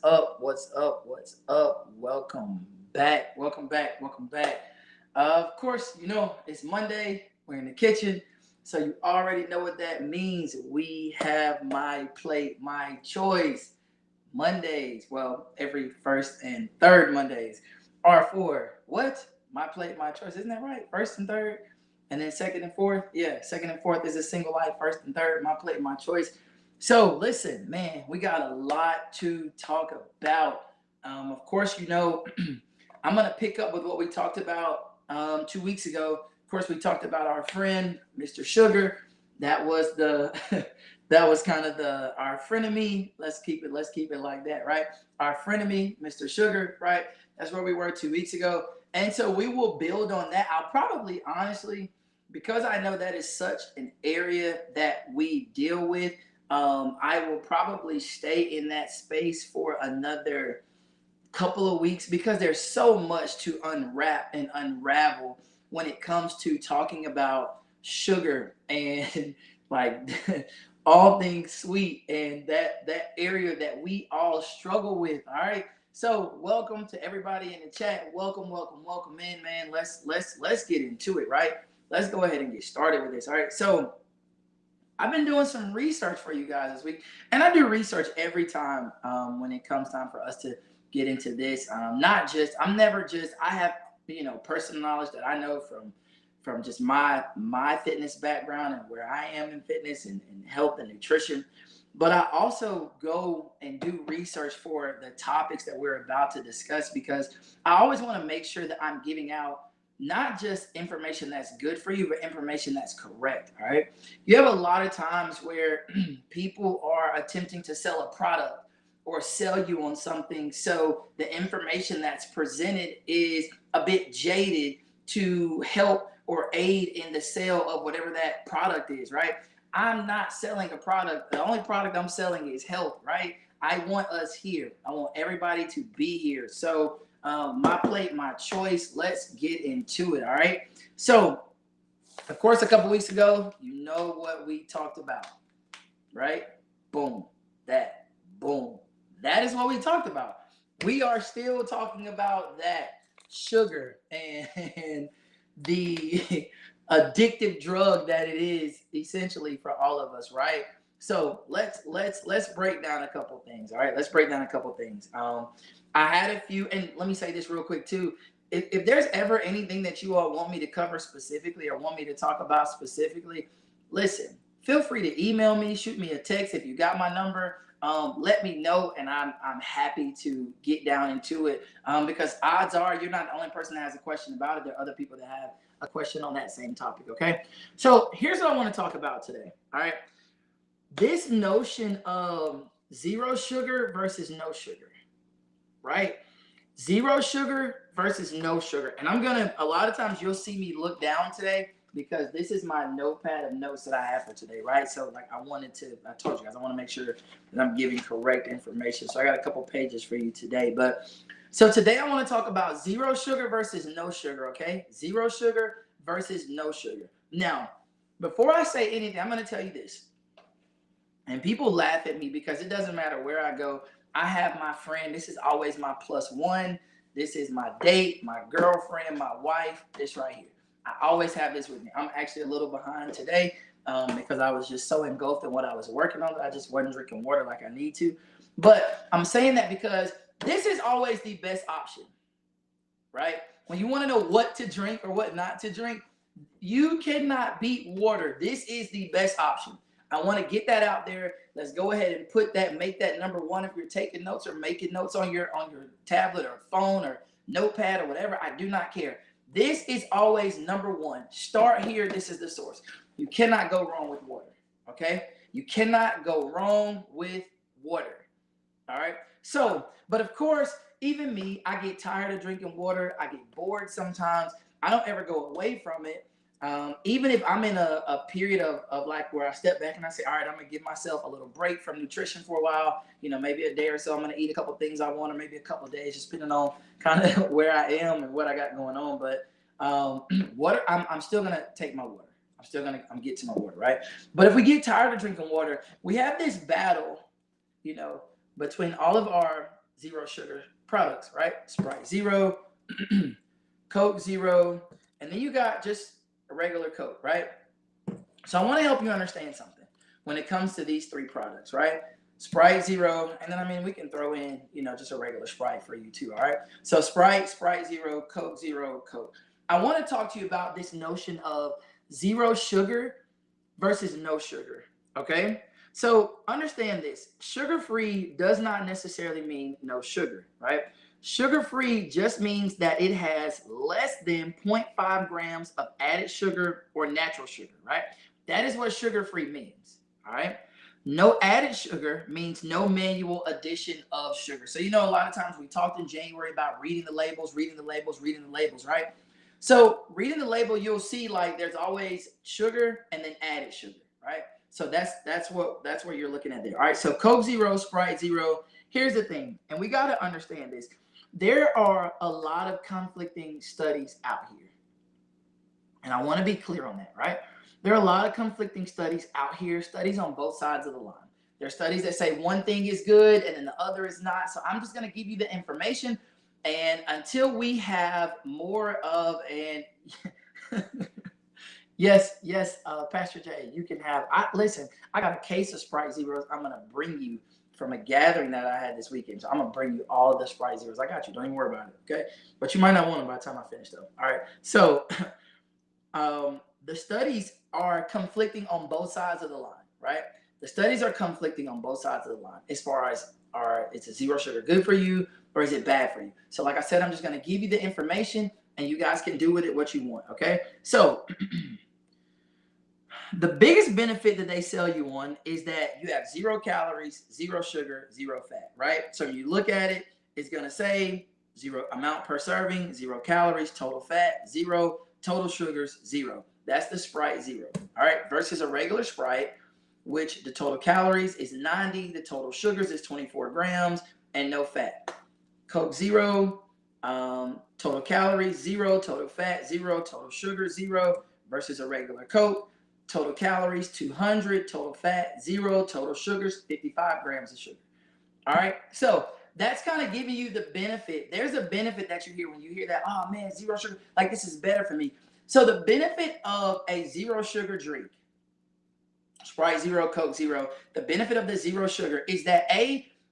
up? What's up? What's up? Welcome back. Welcome back. Welcome back. Of course, it's Monday. We're in the kitchen. So you already know what that means. We have my plate, my choice. Mondays, well, every first and third Mondays are for what? My plate, my choice. Isn't that right? First and third, and then second and fourth. Yeah, second and fourth is a single life. First and third, my plate, my choice. So listen, man, we got a lot to talk about. Of course, I'm gonna pick up with what we talked about 2 weeks ago. Of course, we talked about our friend, Mr. Sugar. That was the that was kind of the our frenemy. Let's keep it like that, right? Our frenemy, Mr. Sugar, right? That's where we were 2 weeks ago. And so we will build on that. I'll probably honestly, because I know that is such an area that we deal with, I will probably stay in that space for another couple of weeks because there's so much to unwrap and unravel when it comes to talking about sugar and like all things sweet and that area that we all struggle with. All right. So welcome to everybody in the chat. Welcome in, man. Let's get into it, right? Let's go ahead and get started with this. All right. So I've been doing some research for you guys this week, and I do research every time when it comes time for us to get into this. Not just I'm never just I have personal knowledge that I know from just my fitness background and where I am in fitness and health and nutrition. But I also go and do research for the topics that we're about to discuss because I always want to make sure that I'm giving out not just information that's good for you, but information that's correct. All right. You have a lot of times where people are attempting to sell a product or sell you on something. So the information that's presented is a bit jaded to help or aid in the sale of whatever that product is, right? I'm not selling a product. The only product I'm selling is health, right? I want us here. I want everybody to be here. So my plate, my choice. Let's get into it. All right. So, of course, a couple weeks ago, you know what we talked about, right? Boom, that, boom. That is what we talked about. We are still talking about that sugar and the addictive drug that it is essentially for all of us, right? So let's break down a couple things. All right, let's break down a couple things. I had a few, and let me say this real quick too. If there's ever anything that you all want me to cover specifically or want me to talk about specifically, listen, feel free to email me, shoot me a text if you got my number. Let me know, and I'm happy to get down into it because odds are you're not the only person that has a question about it. There are other people that have a question on that same topic. Okay, so here's what I want to talk about today. All right, this notion of zero sugar versus no sugar, right? Zero sugar versus no sugar. And a lot of times you'll see me look down today because this is my notepad of notes that I have for today, right? So, like, I told you guys, I want to make sure that I'm giving correct information. So, I got a couple pages for you today. But so today I want to talk about zero sugar versus no sugar, okay? Zero sugar versus no sugar. Now, before I say anything, I'm going to tell you this. And people laugh at me because it doesn't matter where I go. I have my friend. This is always my plus one. This is my date, my girlfriend, my wife. This right here. I always have this with me. I'm actually a little behind today because I was just so engulfed in what I was working on that I just wasn't drinking water like I need to. But I'm saying that because this is always the best option, right? When you want to know what to drink or what not to drink, you cannot beat water. This is the best option. I want to get that out there. Let's go ahead and make that number one if you're taking notes or making notes on your tablet or phone or notepad or whatever. I do not care. This is always number one. Start here. This is the source. You cannot go wrong with water. Okay? You cannot go wrong with water. All right? So, but of course, even me, I get tired of drinking water. I get bored sometimes. I don't ever go away from it. Even if I'm in a period of like where I step back and I say, all right, I'm going to give myself a little break from nutrition for a while, maybe a day or so, I'm going to eat a couple things I want, or maybe a couple of days, just depending on kind of where I am and what I got going on. But water, I'm still going to take my water. I'm get to my water, right? But if we get tired of drinking water, we have this battle, between all of our zero sugar products, right? Sprite Zero, Coke Zero, and then you got just a regular Coke, right? So I want to help you understand something when it comes to these three products, right? Sprite Zero, and then I mean we can throw in, just a regular Sprite for you too, all right? So Sprite Zero, Coke. I want to talk to you about this notion of zero sugar versus no sugar, okay? So understand this, sugar-free does not necessarily mean no sugar, right? Sugar-free just means that it has less than 0.5 grams of added sugar or natural sugar, right? That is what sugar-free means, all right? No added sugar means no manual addition of sugar. So, a lot of times we talked in January about reading the labels, right? So reading the label, you'll see like there's always sugar and then added sugar, right? So that's where you're looking at there. All right. So Coke Zero, Sprite Zero. Here's the thing, and we got to understand this. There are a lot of conflicting studies out here, and I want to be clear on that, right? There are a lot of conflicting studies out here, studies on both sides of the line. There are studies that say one thing is good and then the other is not. So I'm just going to give you the information. And until we have more of an yes, Pastor Jay, you can have. Listen, I got a case of Sprite Zeros. I'm gonna bring you from a gathering that I had this weekend. So I'm gonna bring you all of the Sprite Zeros. I got you. Don't even worry about it. Okay, but you might not want them by the time I finish though. All right. So the studies are conflicting on both sides of the line, right? The studies are conflicting on both sides of the line as far as is a zero sugar good for you or is it bad for you? So like I said, I'm just going to give you the information and you guys can do with it what you want, okay? So the biggest benefit that they sell you on is that you have 0 calories, 0 sugar, 0 fat, right? So you look at it, it's going to say 0 amount per serving, 0 calories, total fat, 0, total sugars, 0. That's the Sprite Zero, all right? Versus a regular Sprite, which the total calories is 90, the total sugars is 24 grams, and no fat. Coke Zero, total calories, 0, total fat, 0, total sugar, 0, versus a regular Coke. Total calories, 200, total fat, 0, total sugars, 55 grams of sugar. All right, so that's kind of giving you the benefit. There's a benefit that you hear when you hear that, oh man, 0 sugar, like this is better for me. So the benefit of a 0 sugar drink, Sprite Zero, Coke Zero, the benefit of the 0 sugar is that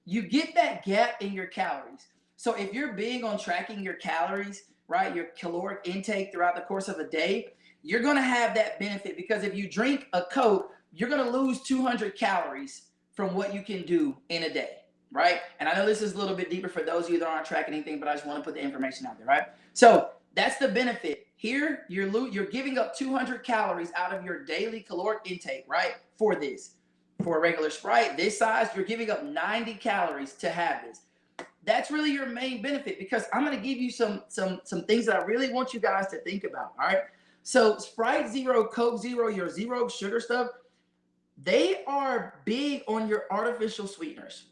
you get that gap in your calories. So if you're big on tracking your calories, right, your caloric intake throughout the course of a day, you're going to have that benefit because if you drink a Coke, you're going to lose 200 calories from what you can do in a day, right? And I know this is a little bit deeper for those of you that aren't tracking anything, but I just want to put the information out there, right? So that's the benefit. Here, you're giving up 200 calories out of your daily caloric intake, right, for this. For a regular Sprite, this size, you're giving up 90 calories to have this. That's really your main benefit because I'm going to give you some things that I really want you guys to think about, all right? So Sprite Zero, Coke Zero, your 0 sugar stuff, they are big on your artificial sweeteners.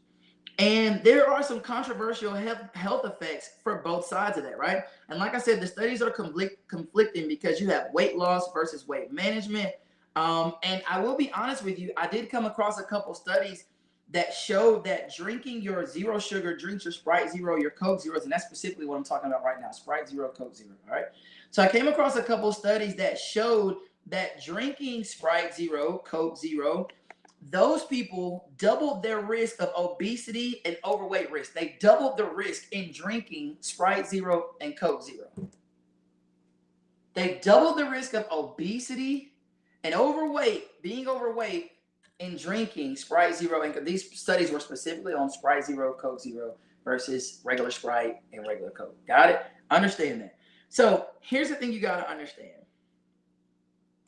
And there are some controversial health effects for both sides of that, right? And like I said, the studies are conflicting because you have weight loss versus weight management. And I will be honest with you, I did come across a couple studies that showed that drinking your 0 sugar drinks, your Sprite Zero, your Coke Zeros, and that's specifically what I'm talking about right now, Sprite Zero, Coke Zero, all right? So I came across a couple studies that showed that drinking Sprite Zero, Coke Zero, those people doubled their risk of obesity and overweight risk. They doubled the risk in drinking Sprite Zero and Coke Zero. They doubled the risk of obesity and being overweight in drinking Sprite Zero. And these studies were specifically on Sprite Zero, Coke Zero versus regular Sprite and regular Coke. Got it? Understand that. So here's the thing you got to understand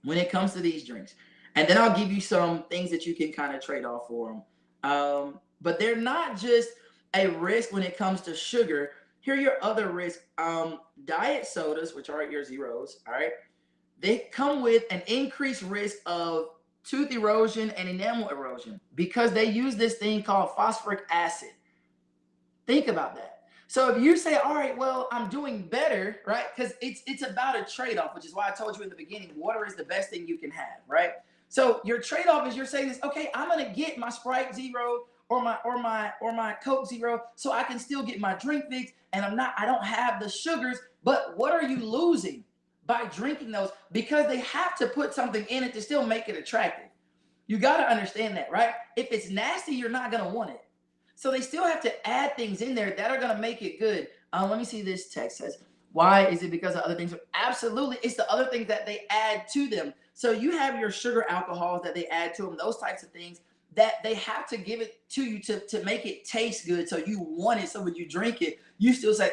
when it comes to these drinks. And then I'll give you some things that you can kind of trade off for them. But they're not just a risk when it comes to sugar. Here are your other risks. Diet sodas, which are your zeros, all right? They come with an increased risk of tooth erosion and enamel erosion because they use this thing called phosphoric acid. Think about that. So if you say, all right, well, I'm doing better, right? Because it's about a trade-off, which is why I told you in the beginning, water is the best thing you can have, right? So your trade-off is you're saying this, okay, I'm going to get my Sprite Zero or my Coke Zero so I can still get my drink fix and I don't have the sugars. But what are you losing by drinking those? Because they have to put something in it to still make it attractive. You got to understand that, right? If it's nasty, you're not going to want it. So they still have to add things in there that are going to make it good. Let me see, this text says, why is it because of other things? Absolutely. It's the other things that they add to them. So you have your sugar alcohols that they add to them, those types of things that they have to give it to you to make it taste good. So you want it. So when you drink it, you still say,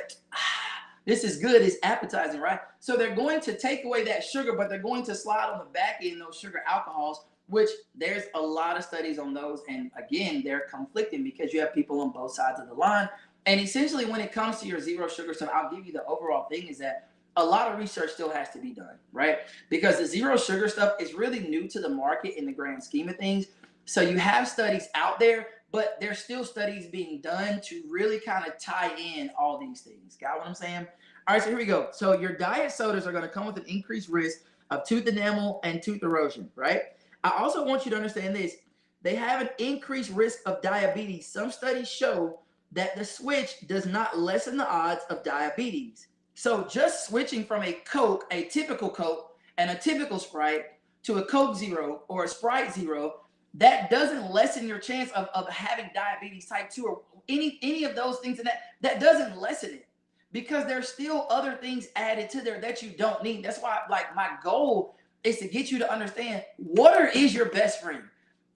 this is good. It's appetizing, right? So they're going to take away that sugar, but they're going to slide on the back end those sugar alcohols, which there's a lot of studies on those. And again, they're conflicting because you have people on both sides of the line. And essentially, when it comes to your zero sugar stuff, I'll give you the overall thing is that a lot of research still has to be done, right? Because the zero sugar stuff is really new to the market in the grand scheme of things. So you have studies out there, but there's still studies being done to really kind of tie in all these things. Got what I'm saying? All right, so here we go. So your diet sodas are going to come with an increased risk of tooth enamel and tooth erosion, right? I also want you to understand this. They have an increased risk of diabetes. Some studies show that the switch does not lessen the odds of diabetes. So just switching from a Coke, a typical Coke, and a typical Sprite to a Coke Zero or a Sprite Zero, that doesn't lessen your chance of having diabetes type 2 or any of those things. And that doesn't lessen it because there's still other things added to there that you don't need. That's why, like, my goal is to get you to understand water is your best friend.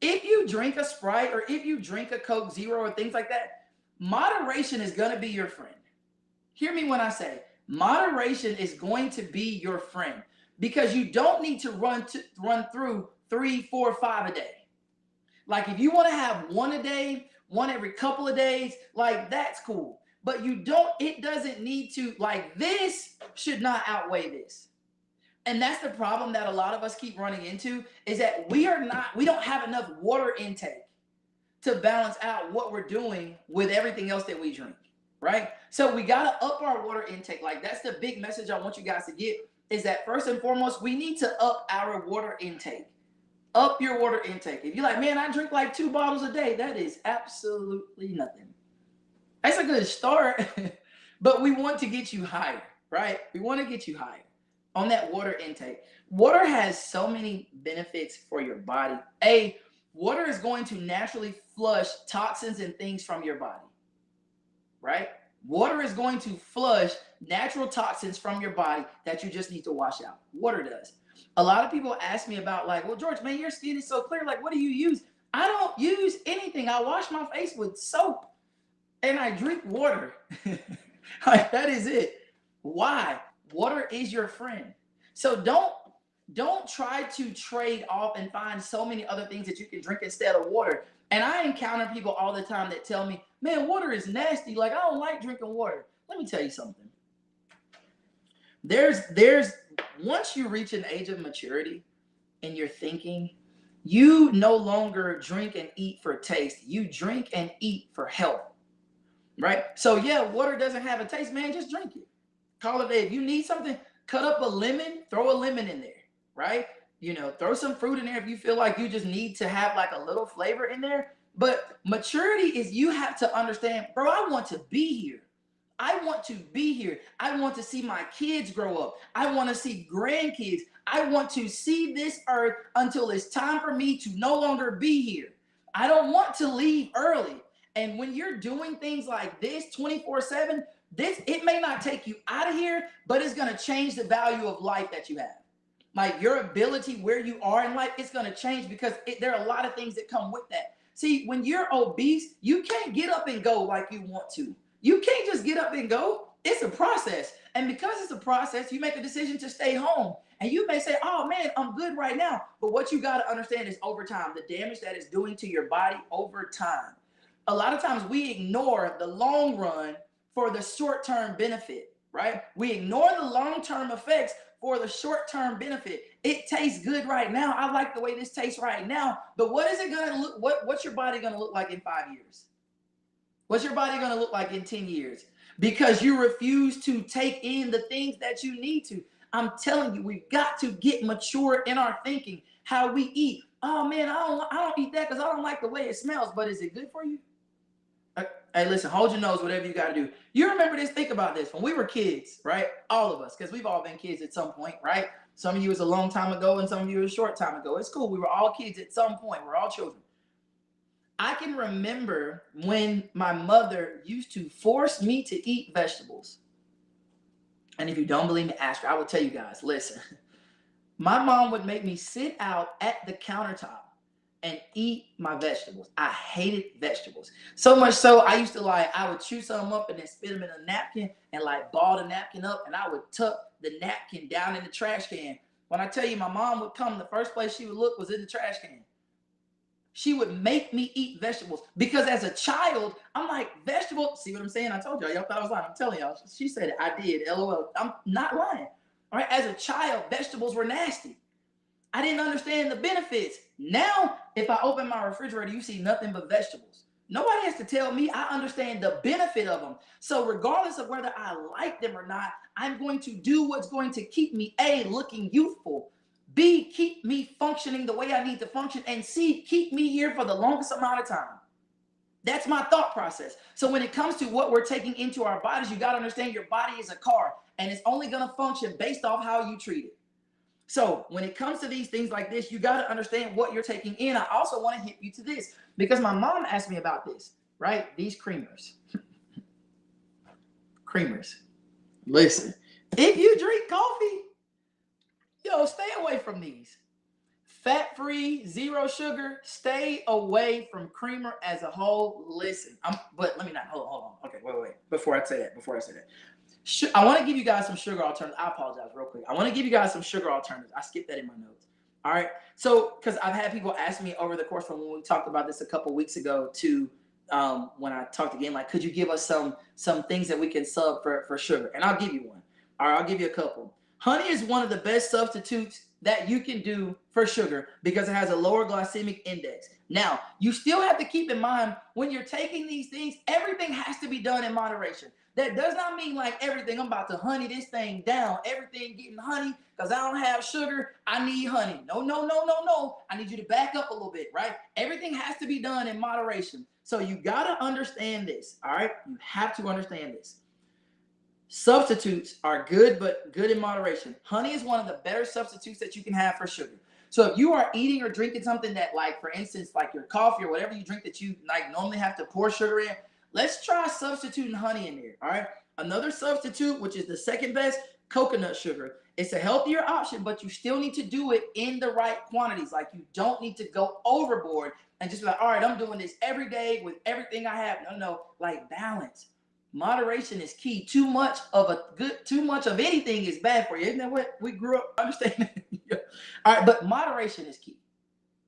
If you drink a Sprite or if you drink a Coke Zero or things like that, moderation is going to be your friend. Hear me when I say moderation is going to be your friend because you don't need to run through 3, 4, 5 a day. Like if you want to have one a day, one every couple of days, like that's cool. But it doesn't need to, like this should not outweigh this. And that's the problem that a lot of us keep running into is that we don't have enough water intake to balance out what we're doing with everything else that we drink, right? So we got to up our water intake. Like that's the big message I want you guys to get is that first and foremost, we need to up our water intake. Up your water intake. If you're like, man, I drink like 2 bottles a day, that is absolutely nothing. That's a good start, but we want to get you higher, right? We want to get you higher on that water intake. Water has so many benefits for your body. Water is going to naturally flush toxins and things from your body, right? Water is going to flush natural toxins from your body that you just need to wash out. Water does. A lot of people ask me about like, well, George, man, your skin is so clear. Like, what do you use? I don't use anything. I wash my face with soap and I drink water. Like, that is it. Why? Water is your friend. So don't try to trade off and find so many other things that you can drink instead of water. And I encounter people all the time that tell me, man, water is nasty. Like, I don't like drinking water. Let me tell you something. There's once you reach an age of maturity in your thinking, you no longer drink and eat for taste. You drink and eat for health, right? So yeah, water doesn't have a taste, man. Just drink it. Call it a day. If you need something, cut up a lemon, throw a lemon in there, right? Throw some fruit in there if you feel like you just need to have like a little flavor in there. But maturity is you have to understand, bro, I want to be here. I want to be here. I want to see my kids grow up. I want to see grandkids. I want to see this earth until it's time for me to no longer be here. I don't want to leave early. And when you're doing things like this 24/7, it may not take you out of here, but it's going to change the value of life that you have. Like your ability where you are in life, it's going to change because there are a lot of things that come with that. See, when you're obese, you can't get up and go like you want to. You can't just get up and go. It's a process. And because it's a process, you make a decision to stay home. And you may say, oh man, I'm good right now. But what you got to understand is over time, the damage that it's doing to your body over time. A lot of times we ignore the long run for the short-term benefit, right? We ignore the long-term effects for the short-term benefit. It tastes good right now. I like the way this tastes right now. But what is it going to look, what's your body going to look like in 5 years? What's your body going to look like in 10 years? Because you refuse to take in the things that you need to. I'm telling you, we've got to get mature in our thinking, how we eat. Oh man, I don't eat that because I don't like the way it smells, but is it good for you? Hey, listen, hold your nose, whatever you got to do. You remember this? Think about this. When we were kids, right? All of us, because we've all been kids at some point, right? Some of you was a long time ago, and some of you was a short time ago. It's cool. We were all kids at some point. We're all children. I can remember when my mother used to force me to eat vegetables. And if you don't believe me, ask her. I will tell you guys, listen. My mom would make me sit out at the countertop and eat my vegetables. I hated vegetables. So much so, I used to I would chew some up and then spit them in a napkin and ball the napkin up, and I would tuck the napkin down in the trash can. When I tell you my mom would come, the first place she would look was in the trash can. She would make me eat vegetables because as a child, I'm like, vegetables. See what I'm saying? I told y'all. Y'all thought I was lying. I'm telling y'all. She said it. I did. LOL. I'm not lying. All right. As a child, vegetables were nasty. I didn't understand the benefits. Now, if I open my refrigerator, you see nothing but vegetables. Nobody has to tell me. I understand the benefit of them. So regardless of whether I like them or not, I'm going to do what's going to keep me, A, looking youthful, B, keep me functioning the way I need to function, and C, keep me here for the longest amount of time. That's my thought process. So when it comes to what we're taking into our bodies, you got to understand your body is a car, and it's only going to function based off how you treat it. So when it comes to these things like this, you got to understand what you're taking in. I also want to hit you to this because my mom asked me about this, right? These creamers. Creamers. Listen, if you drink coffee, stay away from these. Fat-free, zero sugar, stay away from creamer as a whole. Listen, but let me not, hold on. Okay, wait. Before I say that. I want to give you guys some sugar alternatives. I apologize real quick. I want to give you guys some sugar alternatives. I skipped that in my notes. All right. So, because I've had people ask me over the course of when we talked about this a couple weeks ago to when I talked again, could you give us some things that we can sub for sugar? And I'll give you one. All right, I'll give you a couple. Honey is one of the best substitutes that you can do for sugar because it has a lower glycemic index. Now, you still have to keep in mind when you're taking these things, everything has to be done in moderation. That does not mean everything, I'm about to honey this thing down, everything getting honey because I don't have sugar, I need honey. No. I need you to back up a little bit, right? Everything has to be done in moderation. So you got to understand this, all right? You have to understand this. Substitutes are good, but good in moderation. Honey is one of the better substitutes that you can have for sugar. So if you are eating or drinking something that for instance, your coffee or whatever you drink that you normally have to pour sugar in, let's try substituting honey in there, all right? Another substitute, which is the second best, coconut sugar. It's a healthier option, but you still need to do it in the right quantities. You don't need to go overboard and just be all right, I'm doing this every day with everything I have. No, balance. Moderation is key. Too much of anything is bad for you. Isn't that what we grew up understanding? All right, but moderation is key.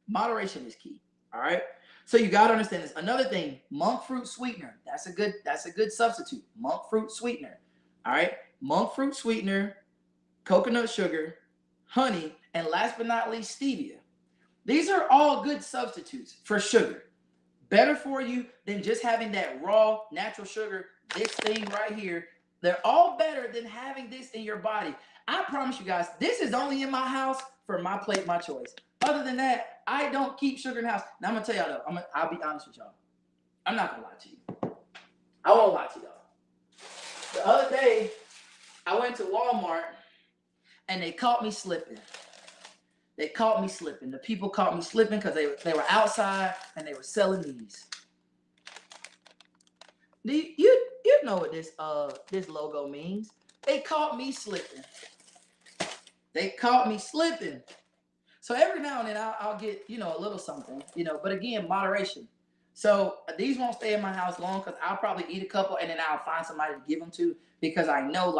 Moderation is key. All right. So you got to understand this. Another thing, monk fruit sweetener. That's a good substitute. Monk fruit sweetener. All right. Monk fruit sweetener, coconut sugar, honey, and last but not least, stevia. These are all good substitutes for sugar. Better for you than just having that raw natural sugar, this thing right here. They're all better than having this in your body. I promise you guys, this is only in my house for my plate, my choice. Other than that, I don't keep sugar in the house. Now I'm gonna tell y'all though, I'll be honest with y'all. I'm not gonna lie to you. I won't lie to y'all. The other day, I went to Walmart and they caught me slipping. The people caught me slipping because they were outside and they were selling these. You know what this logo means? They caught me slipping. So every now and then I'll get a little something, but again, moderation. So these won't stay in my house long because I'll probably eat a couple and then I'll find somebody to give them to because I know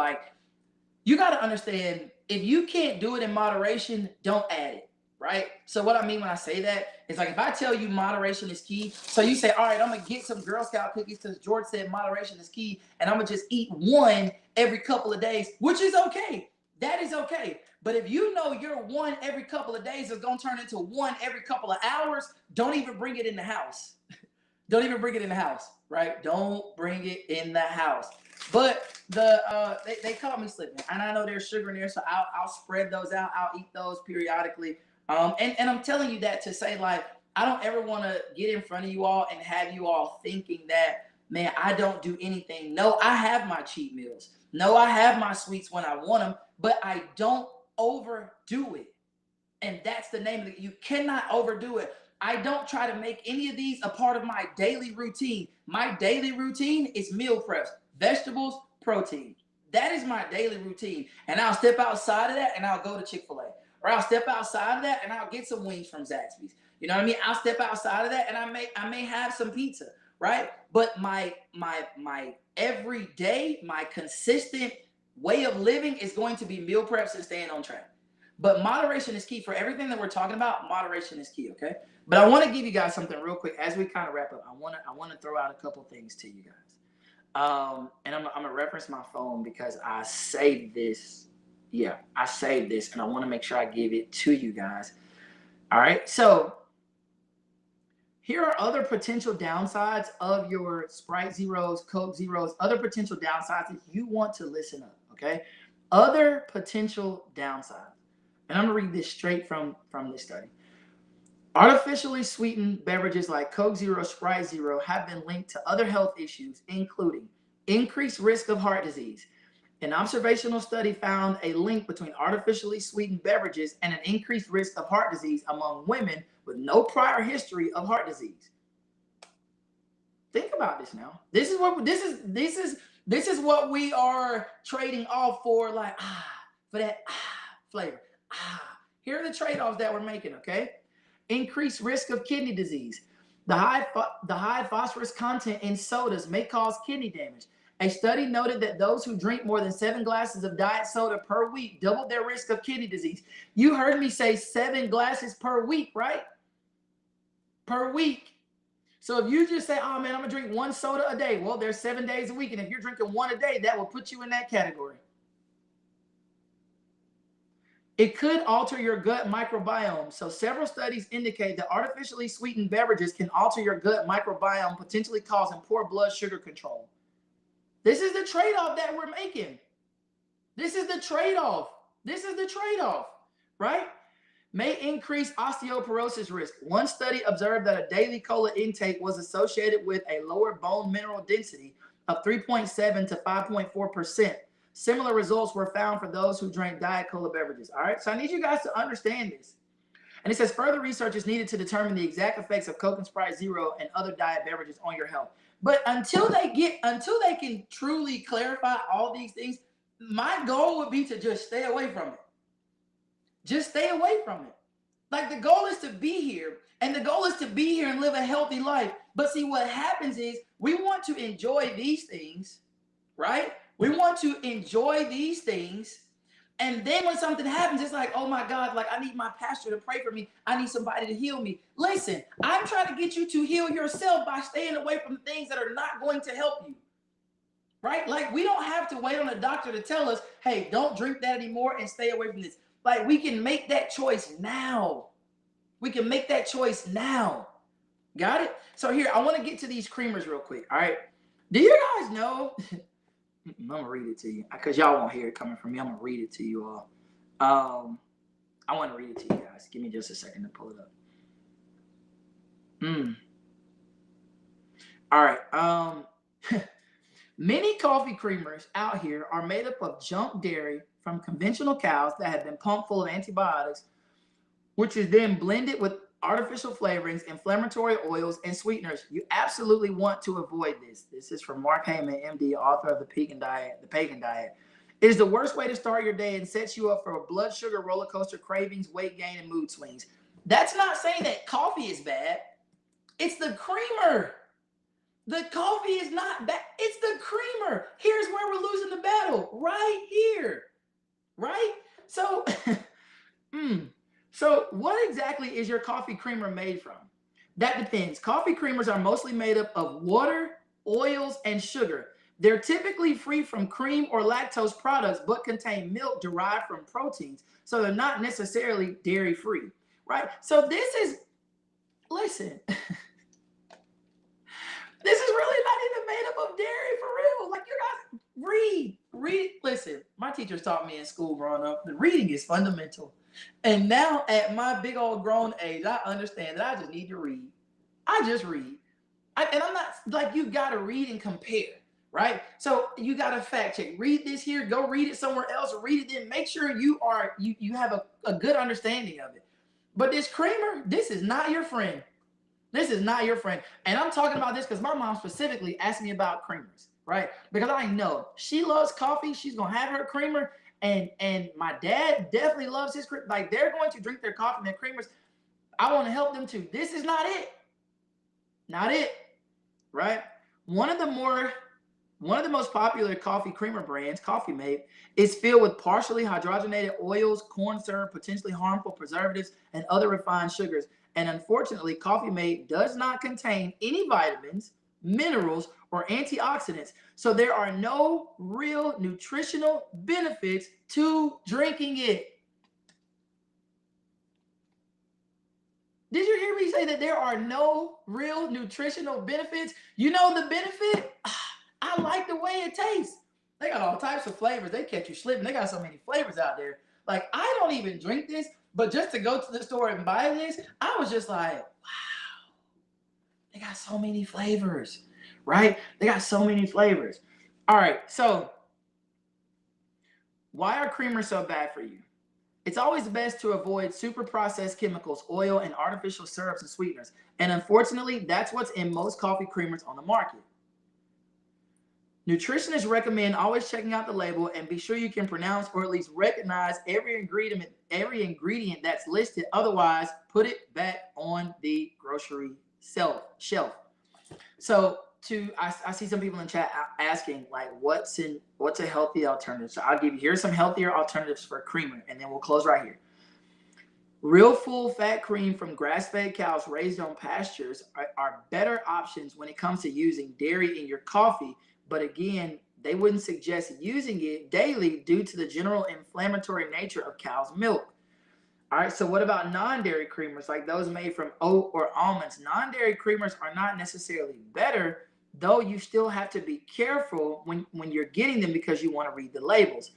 you got to understand if you can't do it in moderation, don't add it. Right? So what I mean when I say that is if I tell you moderation is key, so you say, all right, I'm going to get some Girl Scout cookies because George said moderation is key, and I'm going to just eat one every couple of days, which is okay. That is okay. But if you know your one every couple of days is going to turn into one every couple of hours, don't even bring it in the house. Don't even bring it in the house, right? Don't bring it in the house. But they caught me slipping, and I know there's sugar in there, so I'll spread those out. I'll eat those periodically. And I'm telling you that to say I don't ever want to get in front of you all and have you all thinking that man, I don't do anything. No, I have my cheat meals. No, I have my sweets when I want them, but I don't overdo it. And that's the name of it. You cannot overdo it. I don't try to make any of these a part of my daily routine. My daily routine is meal preps, vegetables, protein. That is my daily routine. And I'll step outside of that and I'll go to Chick-fil-A. Or I'll step outside of that and I'll get some wings from Zaxby's. You know what I mean? I'll step outside of that and I may have some pizza, right? But my everyday, my consistent way of living is going to be meal preps and staying on track. But moderation is key for everything that we're talking about. Moderation is key, okay? But I want to give you guys something real quick as we kind of wrap up. I want to throw out a couple things to you guys. And I'm gonna reference my phone because I saved this. Yeah, I saved this, and I want to make sure I give it to you guys. All right. So here are other potential downsides of your Sprite Zeros, Coke Zeros. Other potential downsides if you want to listen up. Okay. Other potential downsides. And I'm going to read this straight from this study. Artificially sweetened beverages like Coke Zero, Sprite Zero have been linked to other health issues, including increased risk of heart disease. An observational study found a link between artificially sweetened beverages and an increased risk of heart disease among women with no prior history of heart disease. Think about this now. This is what we are trading off for, like for that flavor. Here are the trade-offs that we're making, okay? Increased risk of kidney disease. The high phosphorus content in sodas may cause kidney damage. A study noted that those who drink more than 7 glasses of diet soda per week doubled their risk of kidney disease. You heard me say 7 glasses per week, right? Per week. So if you just say, oh man, I'm gonna drink 1 soda a day. Well, there's 7 days a week. And if you're drinking 1 a day, that will put you in that category. It could alter your gut microbiome. So several studies indicate that artificially sweetened beverages can alter your gut microbiome, potentially causing poor blood sugar control. This is the trade-off that we're making. This is the trade-off. This is the trade-off, right? May increase osteoporosis risk. One study observed that a daily cola intake was associated with a lower bone mineral density of 3.7 to 5.4%. Similar results were found for those who drank diet cola beverages. All right, so I need you guys to understand this. And it says further research is needed to determine the exact effects of Coke and Sprite Zero and other diet beverages on your health. But until they can truly clarify all these things, my goal would be to just stay away from it. Just stay away from it. Like the goal is to be here, and the goal is to be here and live a healthy life. But see, what happens is we want to enjoy these things, right? We want to enjoy these things. And then when something happens, it's like, oh my God, like I need my pastor to pray for me. I need somebody to heal me. Listen, I'm trying to get you to heal yourself by staying away from things that are not going to help you. Right? Like we don't have to wait on a doctor to tell us, hey, don't drink that anymore and stay away from this. Like we can make that choice now. We can make that choice now. Got it? So here, I want to get to these creamers real quick. All right. Do you guys know? I'm going to read it to you because y'all won't hear it coming from me. I'm going to read it to you all. I want to read it to you guys. Give me just a second to pull it up. All right. Many coffee creamers out here are made up of junk dairy from conventional cows that have been pumped full of antibiotics, which is then blended with artificial flavorings, inflammatory oils, and sweeteners. You absolutely want to avoid this. This is from Mark Heyman, MD, author of The Pagan Diet. It is the worst way to start your day and sets you up for a blood sugar roller coaster, cravings, weight gain, and mood swings. That's not saying that coffee is bad. It's the creamer. The coffee is not bad. It's the creamer. Here's where we're losing the battle. Right here. Right? So, So what exactly is your coffee creamer made from? That depends. Coffee creamers are mostly made up of water, oils, and sugar. They're typically free from cream or lactose products, but contain milk derived from proteins. So they're not necessarily dairy-free, right? So this is, listen, this is really not even made up of dairy for real. Like you guys, read. Listen, my teachers taught me in school growing up that reading is fundamental. And now at my big old grown age, I understand that I just need to read. I just read. And I'm not like, you got to read and compare, right? So you got to fact check. Read this here, go read it somewhere else, or read it then. Make sure you have a good understanding of it. But this creamer, this is not your friend. This is not your friend. And I'm talking about this because my mom specifically asked me about creamers, right? Because I know she loves coffee. She's going to have her creamer. And my dad definitely loves his creamer. Like, they're going to drink their coffee and their creamers. I want to help them too. This is not it. Not it, right? One of the most popular coffee creamer brands, Coffee Mate, is filled with partially hydrogenated oils, corn syrup, potentially harmful preservatives, and other refined sugars. And unfortunately, Coffee Mate does not contain any vitamins, minerals, or antioxidants. So there are no real nutritional benefits to drinking it. Did you hear me say that there are no real nutritional benefits? You know the benefit? I like the way it tastes. They got all types of flavors. They catch you slipping. They got so many flavors out there. Like, I don't even drink this, but just to go to the store and buy this, I was just like, wow, they got so many flavors, right? They got so many flavors. All right, so why are creamers so bad for you? It's always best to avoid super processed chemicals, oil, and artificial syrups and sweeteners. And unfortunately, that's what's in most coffee creamers on the market. Nutritionists recommend always checking out the label and be sure you can pronounce or at least recognize every ingredient that's listed. Otherwise, put it back on the grocery shelf. So I see some people in chat asking, like, what's a healthy alternative? So I'll give you, here's some healthier alternatives for creamer, and then we'll close right here. Real full fat cream from grass-fed cows raised on pastures are better options when it comes to using dairy in your coffee. But again, they wouldn't suggest using it daily due to the general inflammatory nature of cow's milk. All right, so what about non-dairy creamers, like those made from oat or almonds? Non-dairy creamers are not necessarily better, though you still have to be careful when you're getting them because you want to read the labels.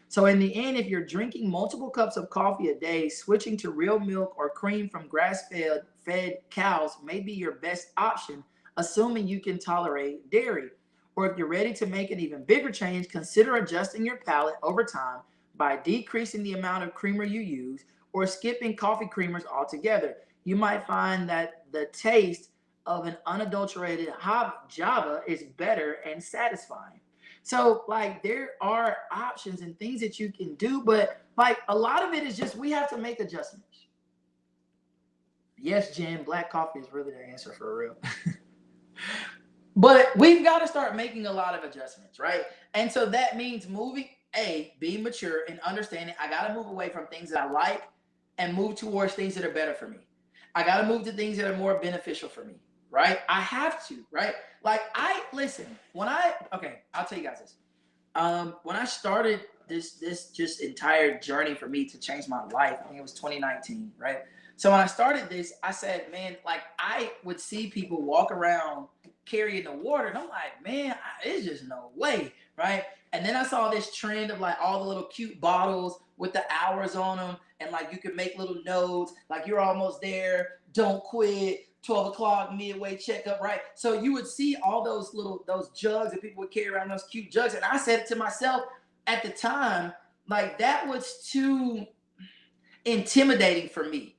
So in the end, if you're drinking multiple cups of coffee a day, switching to real milk or cream from grass-fed cows may be your best option, assuming you can tolerate dairy. Or if you're ready to make an even bigger change, consider adjusting your palate over time by decreasing the amount of creamer you use or skipping coffee creamers altogether. You might find that the taste of an unadulterated Java is better and satisfying. So, like, there are options and things that you can do, but like, a lot of it is just we have to make adjustments. Yes, Jen, black coffee is really the answer for real. But we've got to start making a lot of adjustments, right? And so that means being mature and understanding I got to move away from things that I like and move towards things that are better for me. I got to move to things that are more beneficial for me, right? I have to, right? Like, I'll tell you guys this. When I started this just entire journey for me to change my life, I think it was 2019, right? So when I started this, I said, man, like, I would see people walk around carrying the water, and I'm like, man, it's just no way, right? And then I saw this trend of like all the little cute bottles with the hours on them, and like you could make little notes, like you're almost there, don't quit, 12 o'clock, midway checkup, right? So you would see all those jugs that people would carry around, those cute jugs. And I said to myself at the time, like, that was too intimidating for me,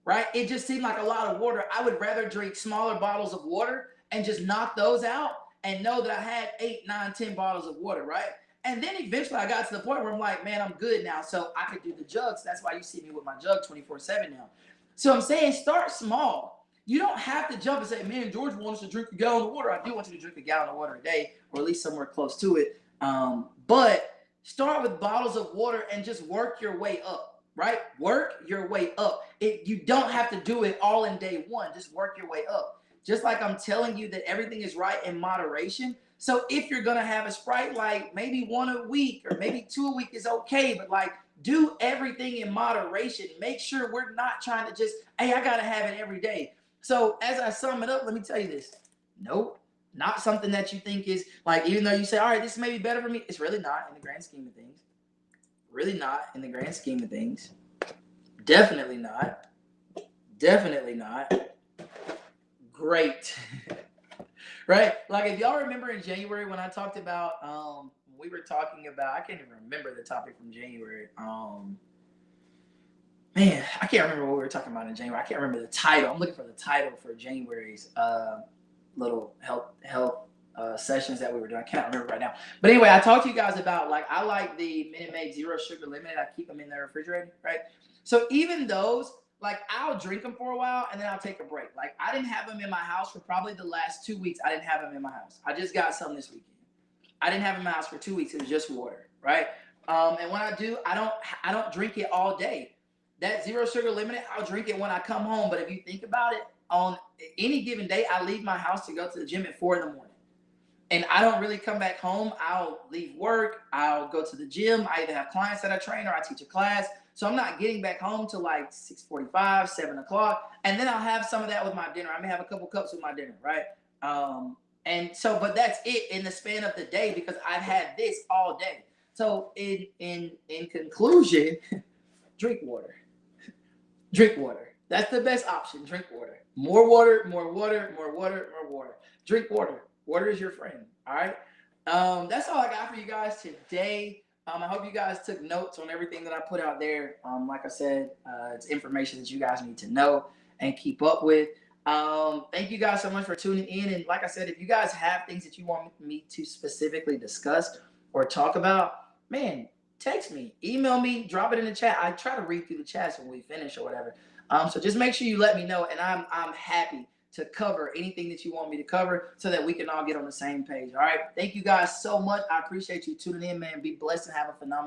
right? It just seemed like a lot of water. I would rather drink smaller bottles of water and just knock those out and know that I had 8, 9, 10 bottles of water, right? And then eventually I got to the point where I'm like, man, I'm good now. So I could do the jugs. That's why you see me with my jug 24/7 now. So I'm saying, start small. You don't have to jump and say, man, George wants us to drink a gallon of water. I do want you to drink a gallon of water a day, or at least somewhere close to it. But start with bottles of water and just work your way up, right? Work your way up. You don't have to do it all in day one. Just work your way up. Just like I'm telling you that everything is right in moderation. So if you're going to have a Sprite, like maybe 1 a week or maybe 2 a week is okay, but like, do everything in moderation. Make sure we're not trying to just, hey, I got to have it every day. So as I sum it up, let me tell you this. Nope, not something that you think is like, even though you say, all right, this may be better for me, it's really not in the grand scheme of things. Really not in the grand scheme of things. Definitely not. Definitely not. Great. Right? Like if y'all remember in January when I talked about we were talking about, I can't even remember the topic from January. Man, I can't remember what we were talking about in January. I can't remember the title. I'm looking for the title for January's little health sessions that we were doing. I can't remember right now. But anyway, I talked to you guys about like I like the Minute Maid Zero Sugar Lemonade. I keep them in the refrigerator, right? So even those, like I'll drink them for a while and then I'll take a break. Like I didn't have them in my house for probably the last 2 weeks. I didn't have them in my house. I just got some this weekend. I didn't have them in my house for 2 weeks. It was just water, right? And when I do, I don't drink it all day. That zero sugar lemonade, I'll drink it when I come home. But if you think about it, on any given day, I leave my house to go to the gym at 4 in the morning. And I don't really come back home. I'll leave work. I'll go to the gym. I either have clients that I train or I teach a class. So I'm not getting back home till like 6:45, 7 o'clock. And then I'll have some of that with my dinner. I may have a couple cups with my dinner, right? And so, but that's it in the span of the day because I've had this all day. So in conclusion, drink water. Drink water. That's the best option. Drink water. More water, more water, more water, more water. Drink water. Water is your friend. All right. That's all I got for you guys today. I hope you guys took notes on everything that I put out there. Like I said, it's information that you guys need to know and keep up with. Thank you guys so much for tuning in. And like I said, if you guys have things that you want me to specifically discuss or talk about, man, text me, email me, drop it in the chat. I try to read through the chats when we finish or whatever. So just make sure you let me know, and I'm happy to cover anything that you want me to cover so that we can all get on the same page. All right. Thank you guys so much. I appreciate you tuning in, man. Be blessed and have a phenomenal